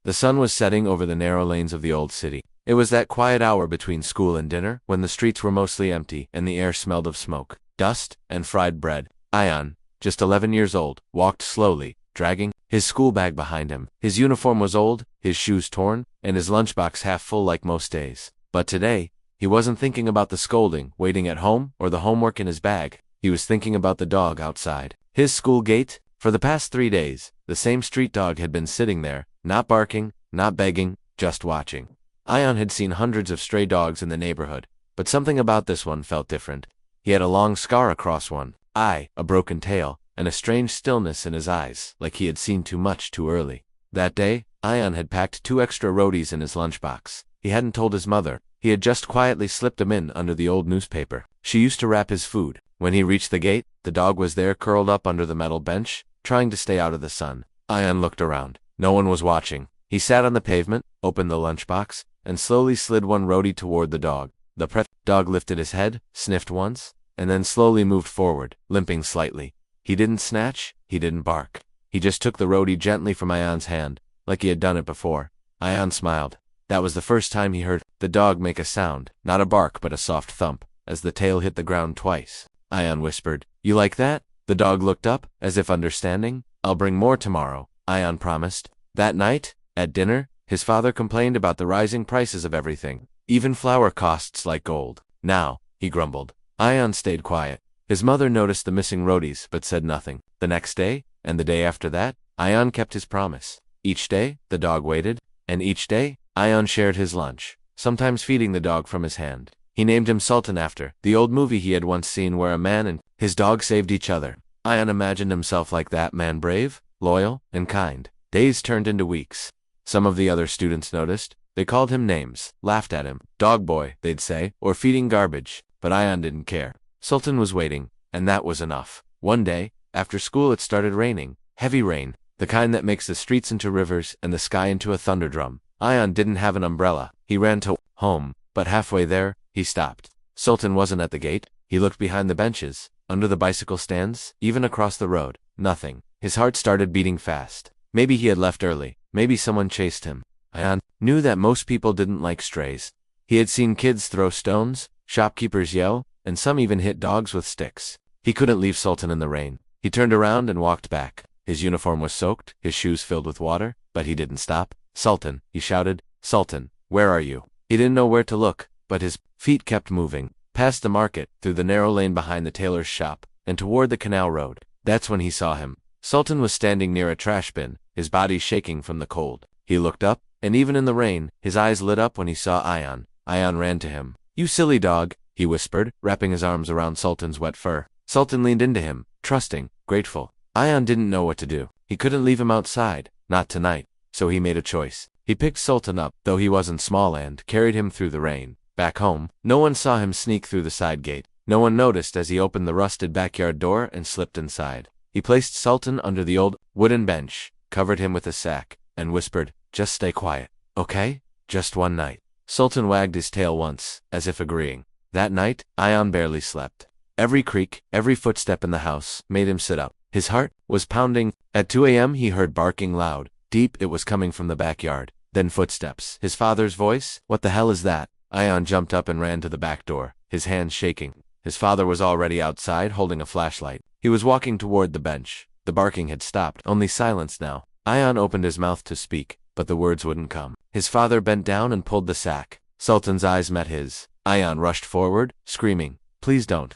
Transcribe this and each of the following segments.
The sun was setting over the narrow lanes of the old city. It was that quiet hour between school and dinner, when the streets were mostly empty and the air smelled of smoke, dust, and fried bread. Ion, just 11 years old, walked slowly, dragging his school bag behind him. His uniform was old, his shoes torn, and his lunchbox half full like most days. But today, he wasn't thinking about the scolding waiting at home or the homework in his bag. He was thinking about the dog outside his school gate. For the past 3 days, the same street dog had been sitting there, not barking, not begging, just watching. Ion had seen hundreds of stray dogs in the neighborhood, but something about this one felt different. He had a long scar across one eye, a broken tail, and a strange stillness in his eyes, like he had seen too much too early. That day, Ion had packed 2 extra roadies in his lunchbox. He hadn't told his mother. He had just quietly slipped them in under the old newspaper. She used to wrap his food. When he reached the gate, the dog was there curled up under the metal bench, trying to stay out of the sun. Ion looked around. No one was watching. He sat on the pavement, opened the lunchbox, and slowly slid one roadie toward the dog. The dog lifted his head, sniffed once, and then slowly moved forward, limping slightly. He didn't snatch, he didn't bark. He just took the roadie gently from Ion's hand, like he had done it before. Ion smiled. That was the first time he heard the dog make a sound, not a bark but a soft thump, as the tail hit the ground twice. Ion whispered, "You like that?" The dog looked up, as if understanding. "I'll bring more tomorrow," Ion promised. That night, at dinner, his father complained about the rising prices of everything. Even flour costs like gold. "Now," he grumbled. Ion stayed quiet. His mother noticed the missing roadies but said nothing. The next day, and the day after that, Ion kept his promise. Each day, the dog waited, and each day, Ion shared his lunch, sometimes feeding the dog from his hand. He named him Sultan after the old movie he had once seen where a man and his dog saved each other. Ion imagined himself like that man, brave, loyal, and kind. Days turned into weeks. Some of the other students noticed. They called him names, laughed at him. "Dog boy," they'd say, or "feeding garbage." But Ion didn't care. Sultan was waiting, and that was enough. One day, after school, it started raining. Heavy rain, the kind that makes the streets into rivers and the sky into a thunderdrum. Ion didn't have an umbrella. He ran to home, but halfway there, he stopped. Sultan wasn't at the gate. He looked behind the benches, under the bicycle stands, even across the road. Nothing. His heart started beating fast. Maybe he had left early. Maybe someone chased him. Ion knew that most people didn't like strays. He had seen kids throw stones, shopkeepers yell, and some even hit dogs with sticks. He couldn't leave Sultan in the rain. He turned around and walked back. His uniform was soaked, his shoes filled with water, but he didn't stop. "Sultan," he shouted. "Sultan, where are you?" He didn't know where to look, but his feet kept moving, past the market, through the narrow lane behind the tailor's shop, and toward the canal road. That's when he saw him. Sultan was standing near a trash bin, his body shaking from the cold. He looked up, and even in the rain, his eyes lit up when he saw Ion. Ion ran to him. "You silly dog," he whispered, wrapping his arms around Sultan's wet fur. Sultan leaned into him, trusting, grateful. Ion didn't know what to do. He couldn't leave him outside, not tonight, so he made a choice. He picked Sultan up, though he wasn't small, and carried him through the rain. Back home, no one saw him sneak through the side gate. No one noticed as he opened the rusted backyard door and slipped inside. He placed Sultan under the old wooden bench, covered him with a sack, and whispered, "Just stay quiet, okay? Just one night." Sultan wagged his tail once, as if agreeing. That night, Ion barely slept. Every creak, every footstep in the house, made him sit up. His heart was pounding. At 2 a.m. he heard barking loud. Deep, it was coming from the backyard. Then footsteps. His father's voice. "What the hell is that?" Ion jumped up and ran to the back door, his hands shaking. His father was already outside, holding a flashlight. He was walking toward the bench. The barking had stopped, only silence now. Ion opened his mouth to speak, but the words wouldn't come. His father bent down and pulled the sack. Sultan's eyes met his. Ion rushed forward, screaming, Please don't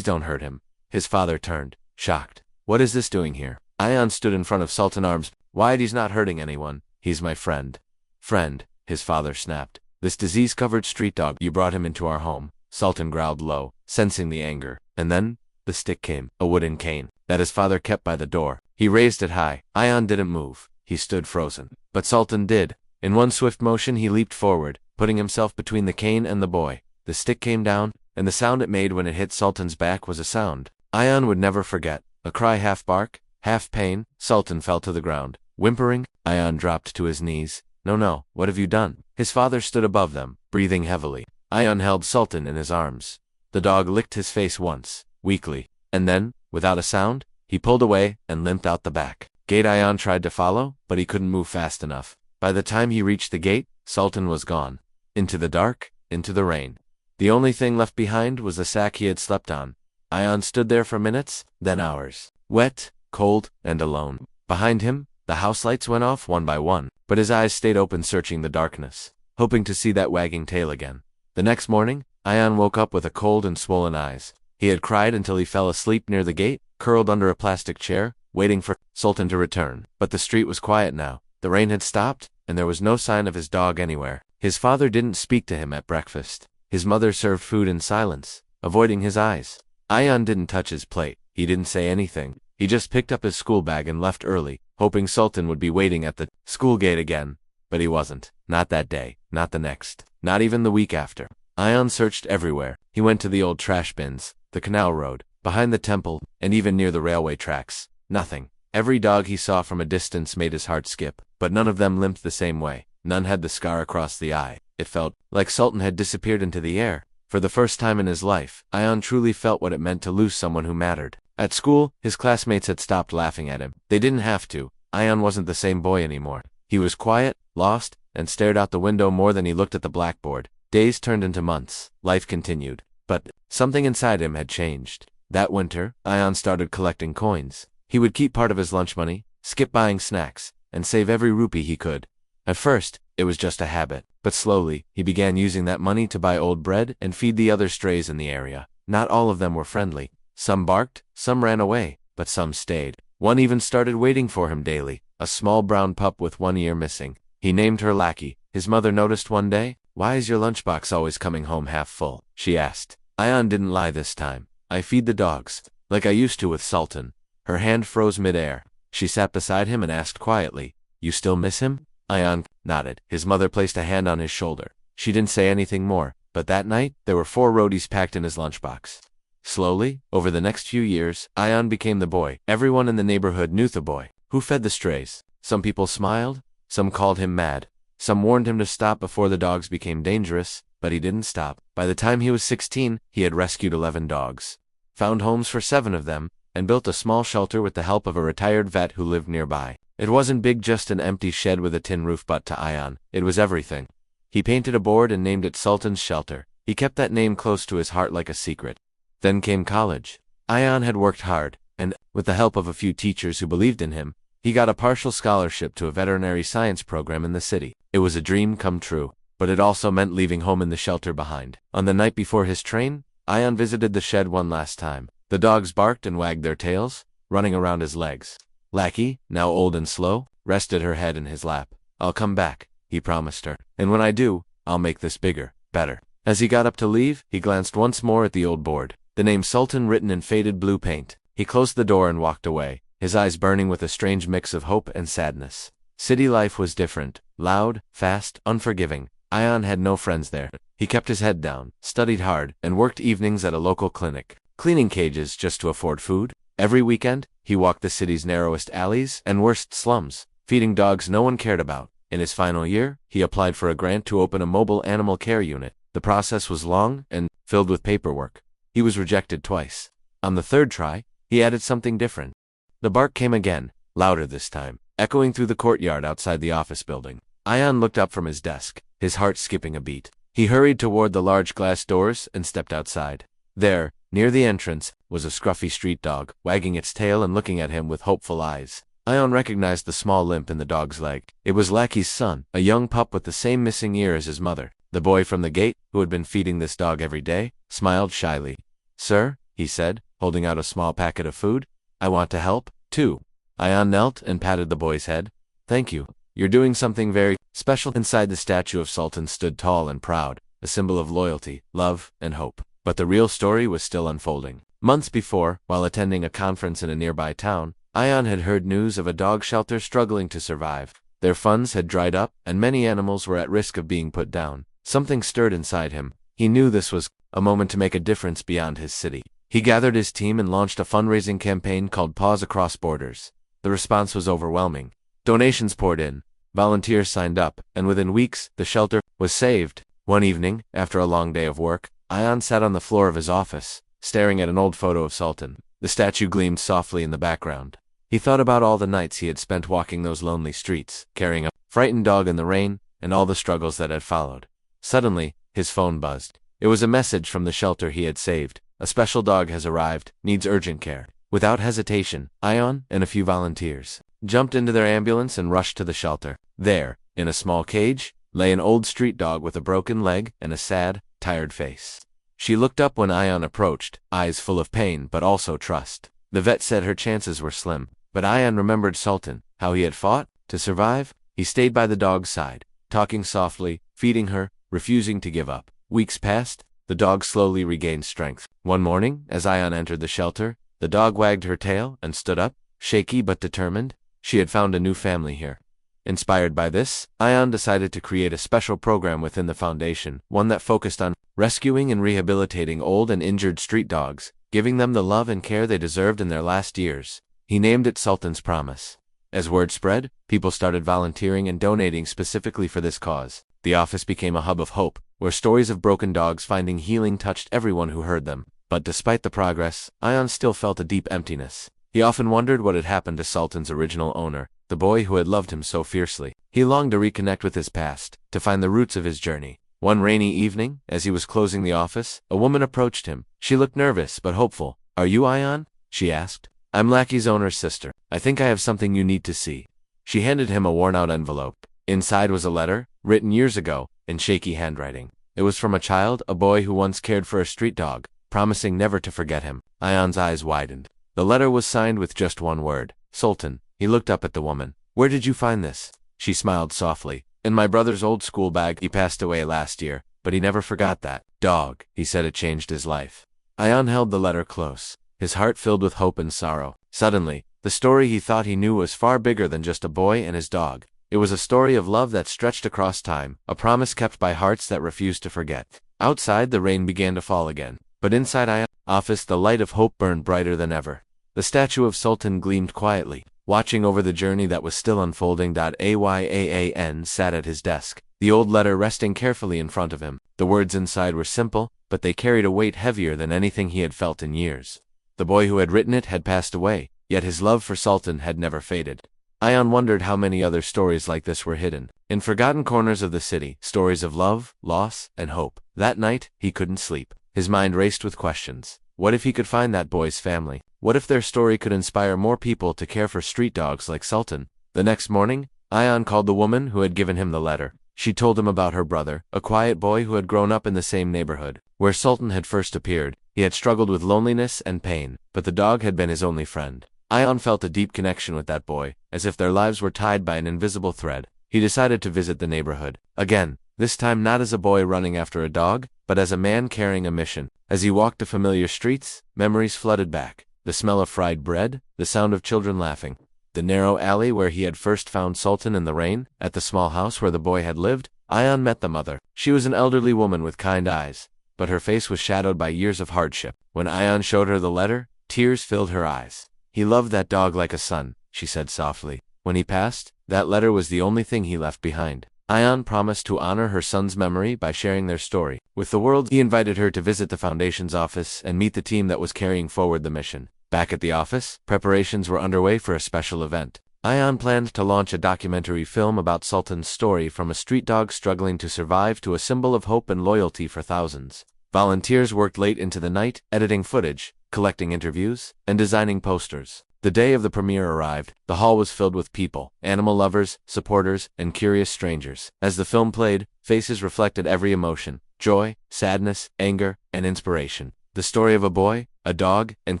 hurt him." His father turned, shocked. "What is this doing here?" Ion stood in front of Sultan's arms. "Why, he's not hurting anyone. He's my friend." "Friend," his father snapped. "This disease-covered street dog, you brought him into our home." Sultan growled low, sensing the anger. And then, the stick came, a wooden cane, that his father kept by the door. He raised it high. Ion didn't move. He stood frozen. But Sultan did. In one swift motion he leaped forward, putting himself between the cane and the boy. The stick came down, and the sound it made when it hit Sultan's back was a sound Ion would never forget. A cry, half bark, half pain. Sultan fell to the ground. Whimpering, Ion dropped to his knees. No, what have you done?" His father stood above them, breathing heavily. Ion held Sultan in his arms. The dog licked his face once, weakly, and then, without a sound, he pulled away and limped out the back gate. Ion tried to follow, but he couldn't move fast enough. By the time he reached the gate, Sultan was gone. Into the dark, into the rain. The only thing left behind was the sack he had slept on. Ion stood there for minutes, then hours. Wet, cold, and alone. Behind him, the house lights went off one by one, but his eyes stayed open, searching the darkness, hoping to see that wagging tail again. The next morning, Ion woke up with a cold and swollen eyes. He had cried until he fell asleep near the gate, curled under a plastic chair, waiting for Sultan to return. But the street was quiet now. The rain had stopped, and there was no sign of his dog anywhere. His father didn't speak to him at breakfast. His mother served food in silence, avoiding his eyes. Ion didn't touch his plate. He didn't say anything. He just picked up his school bag and left early, hoping Sultan would be waiting at the school gate again. But he wasn't. Not that day, not the next, not even the week after. Ion searched everywhere. He went to the old trash bins, the canal road, behind the temple, and even near the railway tracks. Nothing. Every dog he saw from a distance made his heart skip, but none of them limped the same way. None had the scar across the eye. It felt like Sultan had disappeared into the air. For the first time in his life, Ion truly felt what it meant to lose someone who mattered. At school, his classmates had stopped laughing at him. They didn't have to. Ion wasn't the same boy anymore. He was quiet, lost, and stared out the window more than he looked at the blackboard. Days turned into months. Life continued. But something inside him had changed. That winter, Ion started collecting coins. He would keep part of his lunch money, skip buying snacks, and save every rupee he could. At first, it was just a habit, but slowly, he began using that money to buy old bread and feed the other strays in the area. Not all of them were friendly. Some barked, some ran away, but some stayed. One even started waiting for him daily, a small brown pup with one ear missing. He named her Lackey. His mother noticed one day. "Why is your lunchbox always coming home half full?" she asked. Ion didn't lie this time. "I feed the dogs, like I used to with Sultan." Her hand froze mid-air. She sat beside him and asked quietly, "You still miss him?" Ion nodded. His mother placed a hand on his shoulder. She didn't say anything more, but that night, there were 4 rotis packed in his lunchbox. Slowly, over the next few years, Ion became the boy. Everyone in the neighborhood knew the boy who fed the strays. Some people smiled, some called him mad, some warned him to stop before the dogs became dangerous, but he didn't stop. By the time he was 16, he had rescued 11 dogs, found homes for 7 of them, and built a small shelter with the help of a retired vet who lived nearby. It wasn't big, just an empty shed with a tin roof, but to Ion, it was everything. He painted a board and named it Sultan's Shelter. He kept that name close to his heart like a secret. Then came college. Ion had worked hard, and, with the help of a few teachers who believed in him, he got a partial scholarship to a veterinary science program in the city. It was a dream come true, but it also meant leaving home and the shelter behind. On the night before his train, Ion visited the shed one last time. The dogs barked and wagged their tails, running around his legs. Lackey, now old and slow, rested her head in his lap. "I'll come back," he promised her. "And when I do, I'll make this bigger, better." As he got up to leave, he glanced once more at the old board, the name Sultan written in faded blue paint. He closed the door and walked away, his eyes burning with a strange mix of hope and sadness. City life was different, loud, fast, unforgiving. Ion had no friends there. He kept his head down, studied hard, and worked evenings at a local clinic, cleaning cages just to afford food. Every weekend, he walked the city's narrowest alleys and worst slums, feeding dogs no one cared about. In his final year, he applied for a grant to open a mobile animal care unit. The process was long and filled with paperwork. He was rejected twice. On the 3rd try, he added something different. The bark came again, louder this time, echoing through the courtyard outside the office building. Ion looked up from his desk, his heart skipping a beat. He hurried toward the large glass doors and stepped outside. There, near the entrance, was a scruffy street dog, wagging its tail and looking at him with hopeful eyes. Ion recognized the small limp in the dog's leg. It was Lackey's son, a young pup with the same missing ear as his mother. The boy from the gate, who had been feeding this dog every day, smiled shyly. "Sir," he said, holding out a small packet of food, "I want to help, too." Ion knelt and patted the boy's head. "Thank you. You're doing something very special." Inside, the statue of Sultan stood tall and proud, a symbol of loyalty, love, and hope. But the real story was still unfolding. Months before, while attending a conference in a nearby town, Ion had heard news of a dog shelter struggling to survive. Their funds had dried up, and many animals were at risk of being put down. Something stirred inside him. He knew this was a moment to make a difference beyond his city. He gathered his team and launched a fundraising campaign called Paws Across Borders. The response was overwhelming. Donations poured in, volunteers signed up, and within weeks, the shelter was saved. One evening, after a long day of work, Ion sat on the floor of his office, staring at an old photo of Sultan. The statue gleamed softly in the background. He thought about all the nights he had spent walking those lonely streets, carrying a frightened dog in the rain, and all the struggles that had followed. Suddenly, his phone buzzed. It was a message from the shelter he had saved. A special dog has arrived, needs urgent care. Without hesitation, Ion and a few volunteers jumped into their ambulance and rushed to the shelter. There, in a small cage, lay an old street dog with a broken leg and a sad, tired face. She looked up when Ion approached, eyes full of pain but also trust. The vet said her chances were slim, but Ion remembered Sultan, how he had fought to survive. He stayed by the dog's side, talking softly, feeding her, refusing to give up. Weeks passed. The dog slowly regained strength. One morning, as Ion entered the shelter, the dog wagged her tail and stood up, shaky but determined. She had found a new family here. Inspired by this, Ion decided to create a special program within the foundation, one that focused on rescuing and rehabilitating old and injured street dogs, giving them the love and care they deserved in their last years. He named it Sultan's Promise. As word spread, people started volunteering and donating specifically for this cause. The office became a hub of hope, where stories of broken dogs finding healing touched everyone who heard them. But despite the progress, Ion still felt a deep emptiness. He often wondered what had happened to Sultan's original owner, the boy who had loved him so fiercely. He longed to reconnect with his past, to find the roots of his journey. One rainy evening, as he was closing the office, a woman approached him. She looked nervous but hopeful. "Are you Ion?" she asked. "I'm Lackey's owner's sister. I think I have something you need to see." She handed him a worn-out envelope. Inside was a letter, written years ago, in shaky handwriting. It was from a child, a boy who once cared for a street dog, promising never to forget him. Ion's eyes widened. The letter was signed with just one word, Sultan. He looked up at the woman. "Where did you find this?" She smiled softly. "In my brother's old school bag. He passed away last year, but he never forgot that dog. He said it changed his life." Ion held the letter close, his heart filled with hope and sorrow. Suddenly, the story he thought he knew was far bigger than just a boy and his dog. It was a story of love that stretched across time, a promise kept by hearts that refused to forget. Outside, the rain began to fall again, but inside Ion's office the light of hope burned brighter than ever. The statue of Sultan gleamed quietly, watching over the journey that was still unfolding. Ayan sat at his desk, the old letter resting carefully in front of him. The words inside were simple, but they carried a weight heavier than anything he had felt in years. The boy who had written it had passed away, yet his love for Sultan had never faded. Ion wondered how many other stories like this were hidden in forgotten corners of the city, stories of love, loss, and hope. That night, he couldn't sleep. His mind raced with questions. What if he could find that boy's family? What if their story could inspire more people to care for street dogs like Sultan? The next morning, Ion called the woman who had given him the letter. She told him about her brother, a quiet boy who had grown up in the same neighborhood where Sultan had first appeared. He had struggled with loneliness and pain, but the dog had been his only friend. Ion felt a deep connection with that boy, as if their lives were tied by an invisible thread. He decided to visit the neighborhood again, this time not as a boy running after a dog, but as a man carrying a mission. As he walked the familiar streets, memories flooded back. The smell of fried bread, the sound of children laughing, the narrow alley where he had first found Sultan in the rain, at the small house where the boy had lived. Ion met the mother. She was an elderly woman with kind eyes, but her face was shadowed by years of hardship. When Ion showed her the letter, tears filled her eyes. "He loved that dog like a son," she said softly. When he passed, that letter was the only thing he left behind. Ion promised to honor her son's memory by sharing their story with the world. He invited her to visit the foundation's office and meet the team that was carrying forward the mission. Back at the office, preparations were underway for a special event. Ion planned to launch a documentary film about Sultan's story, from a street dog struggling to survive to a symbol of hope and loyalty for thousands. Volunteers worked late into the night, editing footage, collecting interviews, and designing posters. The day of the premiere arrived. The hall was filled with people, animal lovers, supporters, and curious strangers. As the film played, faces reflected every emotion: joy, sadness, anger, and inspiration. The story of a boy, a dog, and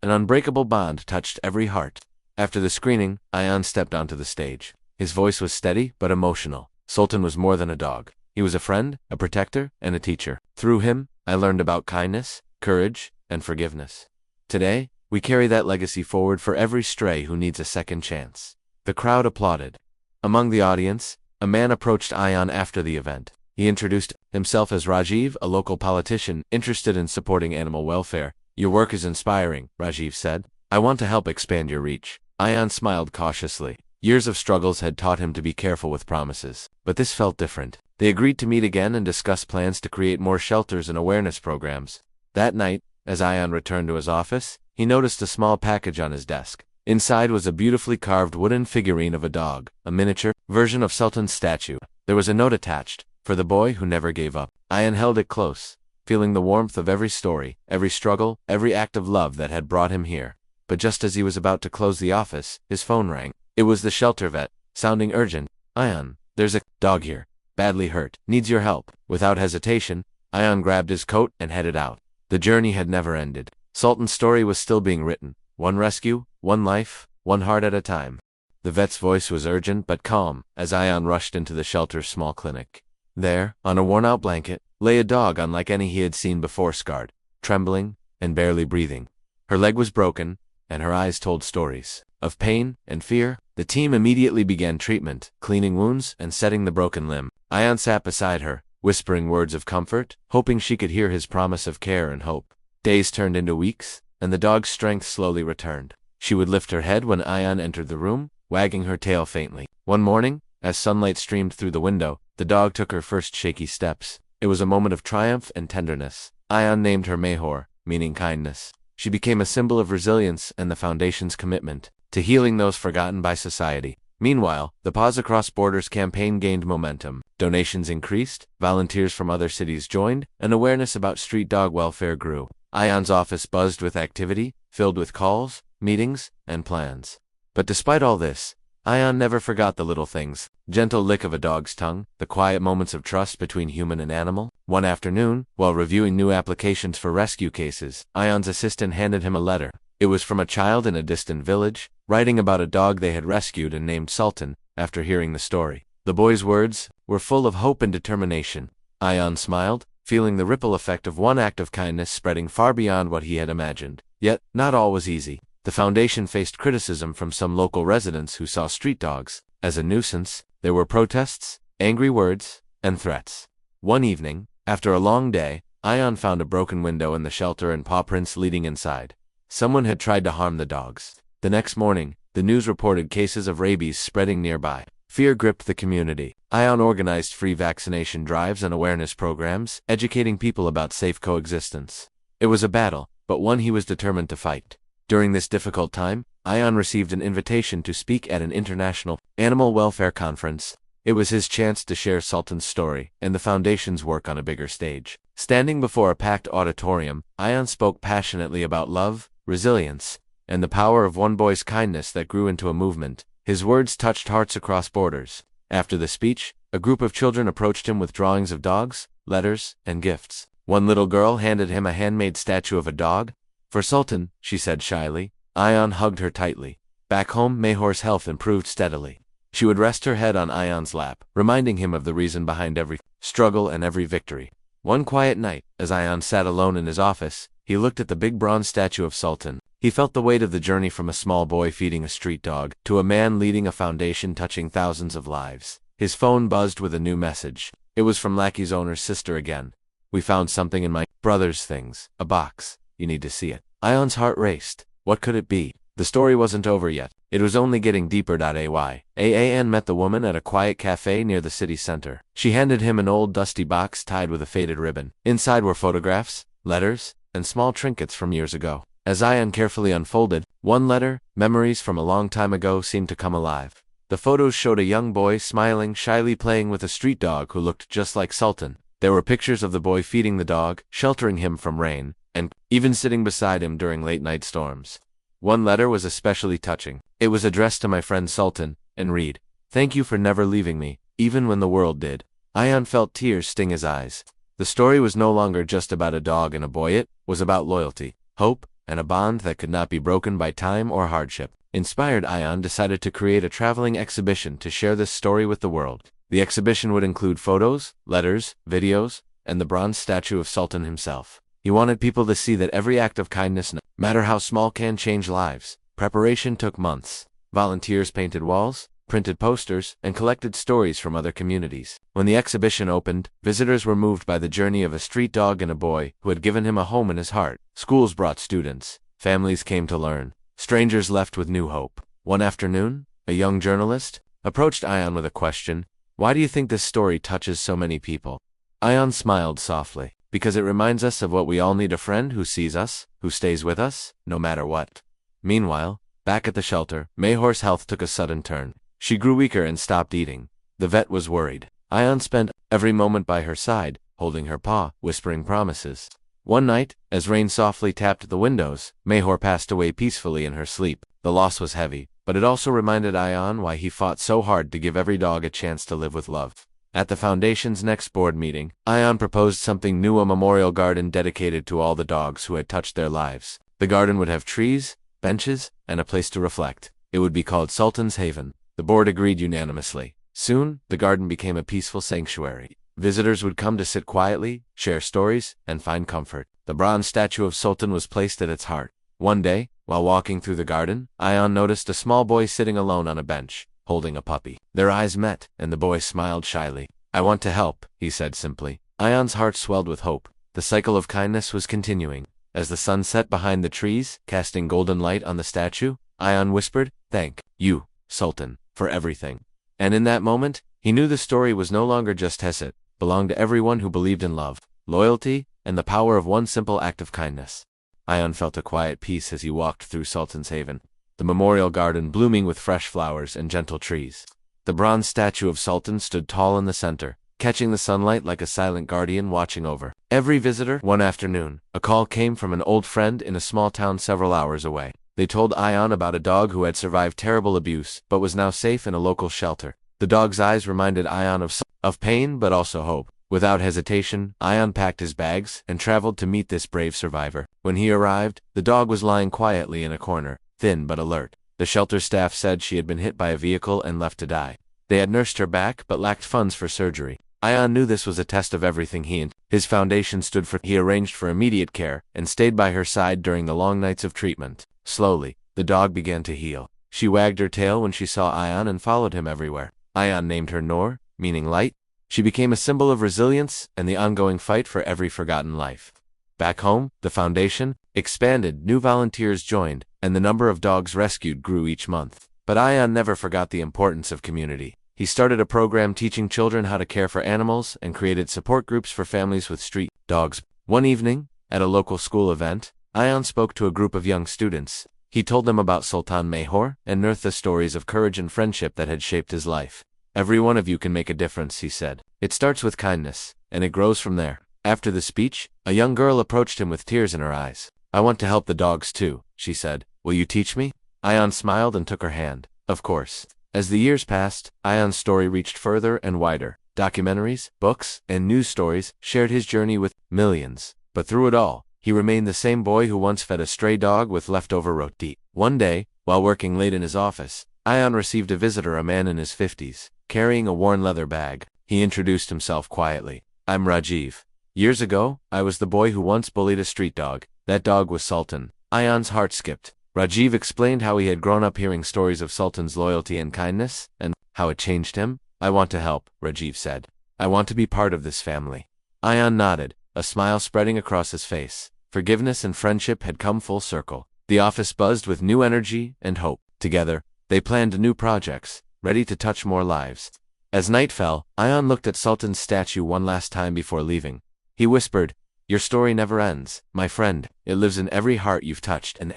an unbreakable bond touched every heart. After the screening, Ion stepped onto the stage. His voice was steady but emotional. Sultan was more than a dog. He was a friend, a protector, and a teacher. Through him, I learned about kindness, courage, and forgiveness. Today, we carry that legacy forward for every stray who needs a second chance. The crowd applauded. Among the audience, a man approached Ion after the event. He introduced himself as Rajiv, a local politician interested in supporting animal welfare. "Your work is inspiring," Rajiv said. "I want to help expand your reach." Ion smiled cautiously. Years of struggles had taught him to be careful with promises, but this felt different. They agreed to meet again and discuss plans to create more shelters and awareness programs. That night, as Ion returned to his office, he noticed a small package on his desk. Inside was a beautifully carved wooden figurine of a dog, a miniature version of Sultan's statue. There was a note attached, for the boy who never gave up. Ayan held it close, feeling the warmth of every story, every struggle, every act of love that had brought him here. But just as he was about to close the office, his phone rang. It was the shelter vet, sounding urgent. Ayan, there's a dog here, badly hurt, needs your help. Without hesitation, Ayan grabbed his coat and headed out. The journey had never ended. Sultan's story was still being written. One rescue, one life, one heart at a time. The vet's voice was urgent but calm as Ayan rushed into the shelter's small clinic. There, on a worn-out blanket, lay a dog unlike any he had seen before, scarred, trembling, and barely breathing. Her leg was broken, and her eyes told stories of pain and fear. The team immediately began treatment, cleaning wounds and setting the broken limb. Ayan sat beside her, whispering words of comfort, hoping she could hear his promise of care and hope. Days turned into weeks, and the dog's strength slowly returned. She would lift her head when Ayan entered the room, wagging her tail faintly. One morning, as sunlight streamed through the window, the dog took her first shaky steps. It was a moment of triumph and tenderness. Ayan named her Mehor, meaning kindness. She became a symbol of resilience and the Foundation's commitment to healing those forgotten by society. Meanwhile, the Paws Across Borders campaign gained momentum. Donations increased, volunteers from other cities joined, and awareness about street dog welfare grew. Ayan's office buzzed with activity, filled with calls, meetings, and plans. But despite all this, Ayan never forgot the little things. Gentle lick of a dog's tongue, the quiet moments of trust between human and animal. One afternoon, while reviewing new applications for rescue cases, Ayan's assistant handed him a letter. It was from a child in a distant village, writing about a dog they had rescued and named Sultan, after hearing the story. The boy's words were full of hope and determination. Ayan smiled, feeling the ripple effect of one act of kindness spreading far beyond what he had imagined. Yet, not all was easy. The Foundation faced criticism from some local residents who saw street dogs as a nuisance. There were protests, angry words, and threats. One evening, after a long day, Ayan found a broken window in the shelter and paw prints leading inside. Someone had tried to harm the dogs. The next morning, the news reported cases of rabies spreading nearby. Fear gripped the community. Ayan organized free vaccination drives and awareness programs, educating people about safe coexistence. It was a battle, but one he was determined to fight. During this difficult time, Ayan received an invitation to speak at an international animal welfare conference. It was his chance to share Sultan's story and the Foundation's work on a bigger stage. Standing before a packed auditorium, Ayan spoke passionately about love, resilience, and the power of one boy's kindness that grew into a movement. His words touched hearts across borders. After the speech, a group of children approached him with drawings of dogs, letters, and gifts. One little girl handed him a handmade statue of a dog. "For Sultan," she said shyly. Ayan hugged her tightly. Back home, Mehor's health improved steadily. She would rest her head on Ayan's lap, reminding him of the reason behind every struggle and every victory. One quiet night, as Ayan sat alone in his office, he looked at the big bronze statue of Sultan. He felt the weight of the journey from a small boy feeding a street dog to a man leading a foundation touching thousands of lives. His phone buzzed with a new message. It was from Lackey's owner's sister again. "We found something in my brother's things. A box. You need to see it." Ayan's heart raced. What could it be? The story wasn't over yet. It was only getting deeper. Ayan met the woman at a quiet cafe near the city center. She handed him an old dusty box tied with a faded ribbon. Inside were photographs, letters, and small trinkets from years ago. As Ayan carefully unfolded one letter, memories from a long time ago seemed to come alive. The photos showed a young boy smiling, shyly playing with a street dog who looked just like Sultan. There were pictures of the boy feeding the dog, sheltering him from rain, and even sitting beside him during late-night storms. One letter was especially touching. It was addressed to my friend Sultan, and read, "Thank you for never leaving me, even when the world did." Ayan felt tears sting his eyes. The story was no longer just about a dog and a boy. It was about loyalty, hope, and a bond that could not be broken by time or hardship. Inspired, Ayan decided to create a traveling exhibition to share this story with the world. The exhibition would include photos, letters, videos, and the bronze statue of Sultan himself. He wanted people to see that every act of kindness, no matter how small, can change lives. Preparation took months. Volunteers painted walls, printed posters, and collected stories from other communities. When the exhibition opened, visitors were moved by the journey of a street dog and a boy who had given him a home in his heart. Schools brought students. Families came to learn. Strangers left with new hope. One afternoon, a young journalist approached Ayan with a question. "Why do you think this story touches so many people?" Ayan smiled softly. "Because it reminds us of what we all need: a friend who sees us, who stays with us, no matter what." Meanwhile, Back at the shelter, Mayhor's health took a sudden turn. She grew weaker and stopped eating. The vet was worried. Ion spent every moment by her side, holding her paw, whispering promises. One night, as rain softly tapped the windows, Mayhor passed away peacefully in her sleep. The loss was heavy, but it also reminded Ion why he fought so hard to give every dog a chance to live with love. At the Foundation's next board meeting, Ion proposed something new: a memorial garden dedicated to all the dogs who had touched their lives. The garden would have trees, benches, and a place to reflect. It would be called Sultan's Haven. The board agreed unanimously. Soon, the garden became a peaceful sanctuary. Visitors would come to sit quietly, share stories, and find comfort. The bronze statue of Sultan was placed at its heart. One day, while walking through the garden, Ion noticed a small boy sitting alone on a bench, holding a puppy. Their eyes met, and the boy smiled shyly. "I want to help," he said simply. Ion's heart swelled with hope. The cycle of kindness was continuing. As the sun set behind the trees, casting golden light on the statue, Ion whispered, "Thank you, Sultan, for everything." And in that moment, he knew the story was no longer just his. It belonged to everyone who believed in love, loyalty, and the power of one simple act of kindness. Ion felt a quiet peace as he walked through Sultan's Haven, the memorial garden blooming with fresh flowers and gentle trees. The bronze statue of Sultan stood tall in the center, catching the sunlight like a silent guardian watching over every visitor. One afternoon, a call came from an old friend in a small town several hours away. They told Ion about a dog who had survived terrible abuse but was now safe in a local shelter. The dog's eyes reminded Ion of pain but also hope. Without hesitation, Ion packed his bags and traveled to meet this brave survivor. When he arrived, the dog was lying quietly in a corner, thin but alert. The shelter staff said she had been hit by a vehicle and left to die. They had nursed her back but lacked funds for surgery. Ion knew this was a test of everything he and his foundation stood for. He arranged for immediate care and stayed by her side during the long nights of treatment. Slowly, the dog began to heal. She wagged her tail when she saw Ion and followed him everywhere. Ion named her Noor, meaning light. She became a symbol of resilience and the ongoing fight for every forgotten life. Back home, the foundation expanded, new volunteers joined, and the number of dogs rescued grew each month. But Ion never forgot the importance of community. He started a program teaching children how to care for animals and created support groups for families with street dogs. One evening, at a local school event, Ion spoke to a group of young students. He told them about Sultan Mayhor and unearthed the stories of courage and friendship that had shaped his life. "Every one of you can make a difference," he said. "It starts with kindness, and it grows from there." After the speech, a young girl approached him with tears in her eyes. "I want to help the dogs too," she said. "Will you teach me?" Ion smiled and took her hand. "Of course." As the years passed, Ion's story reached further and wider. Documentaries, books, and news stories shared his journey with millions. But through it all, he remained the same boy who once fed a stray dog with leftover roti. One day, while working late in his office, Ion received a visitor, a man in his 50s, carrying a worn leather bag. He introduced himself quietly. "I'm Rajiv. Years ago, I was the boy who once bullied a street dog. That dog was Sultan." Ion's heart skipped. Rajiv explained how he had grown up hearing stories of Sultan's loyalty and kindness, and how it changed him. "I want to help," Rajiv said. "I want to be part of this family." Ion nodded, a smile spreading across his face. Forgiveness and friendship had come full circle. The office buzzed with new energy and hope. Together, they planned new projects, ready to touch more lives. As night fell, Ion looked at Sultan's statue one last time before leaving. He whispered, "Your story never ends, my friend. It lives in every heart you've touched." And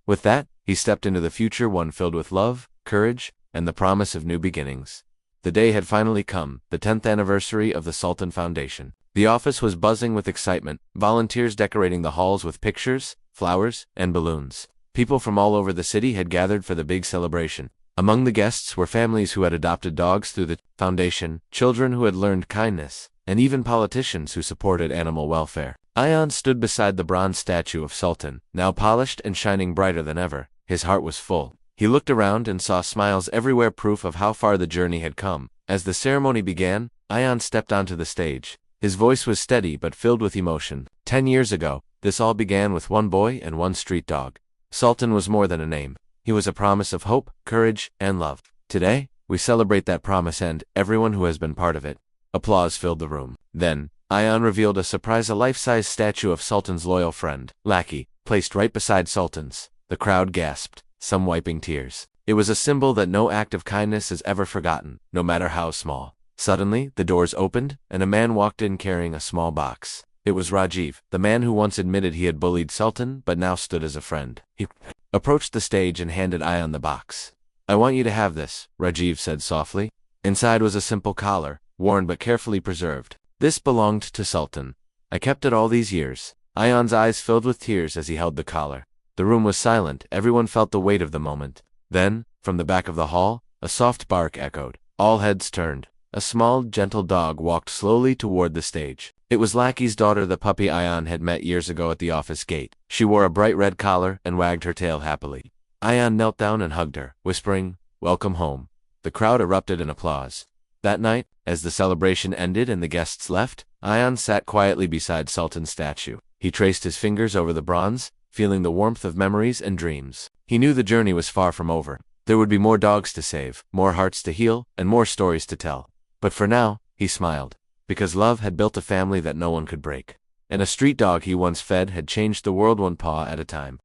with that, he stepped into the future, one filled with love, courage, and the promise of new beginnings. The day had finally come, the 10th anniversary of the Sultan Foundation. The office was buzzing with excitement, volunteers decorating the halls with pictures, flowers, and balloons. People from all over the city had gathered for the big celebration. Among the guests were families who had adopted dogs through the foundation, children who had learned kindness, and even politicians who supported animal welfare. Ion stood beside the bronze statue of Sultan, now polished and shining brighter than ever. His heart was full. He looked around and saw smiles everywhere, proof of how far the journey had come. As the ceremony began, Ion stepped onto the stage. His voice was steady but filled with emotion. 10 years ago, this all began with one boy and one street dog. Sultan was more than a name. He was a promise of hope, courage, and love. Today, we celebrate that promise and everyone who has been part of it. Applause filled the room. Then, Ion revealed a surprise: a life-size statue of Sultan's loyal friend, Lackey, placed right beside Sultan's. The crowd gasped, some wiping tears. It was a symbol that no act of kindness is ever forgotten, no matter how small. Suddenly, the doors opened, and a man walked in carrying a small box. It was Rajiv, the man who once admitted he had bullied Sultan but now stood as a friend. He approached the stage and handed Ayan the box. "I want you to have this," Rajiv said softly. Inside was a simple collar, worn but carefully preserved. "This belonged to Sultan. I kept it all these years." Ayan's eyes filled with tears as he held the collar. The room was silent, everyone felt the weight of the moment. Then, from the back of the hall, a soft bark echoed. All heads turned. A small, gentle dog walked slowly toward the stage. It was Lackey's daughter, the puppy Ayan had met years ago at the office gate. She wore a bright red collar and wagged her tail happily. Ayan knelt down and hugged her, whispering, "Welcome home." The crowd erupted in applause. That night, as the celebration ended and the guests left, Ayan sat quietly beside Sultan's statue. He traced his fingers over the bronze, feeling the warmth of memories and dreams. He knew the journey was far from over. There would be more dogs to save, more hearts to heal, and more stories to tell. But for now, he smiled, because love had built a family that no one could break. And a street dog he once fed had changed the world one paw at a time.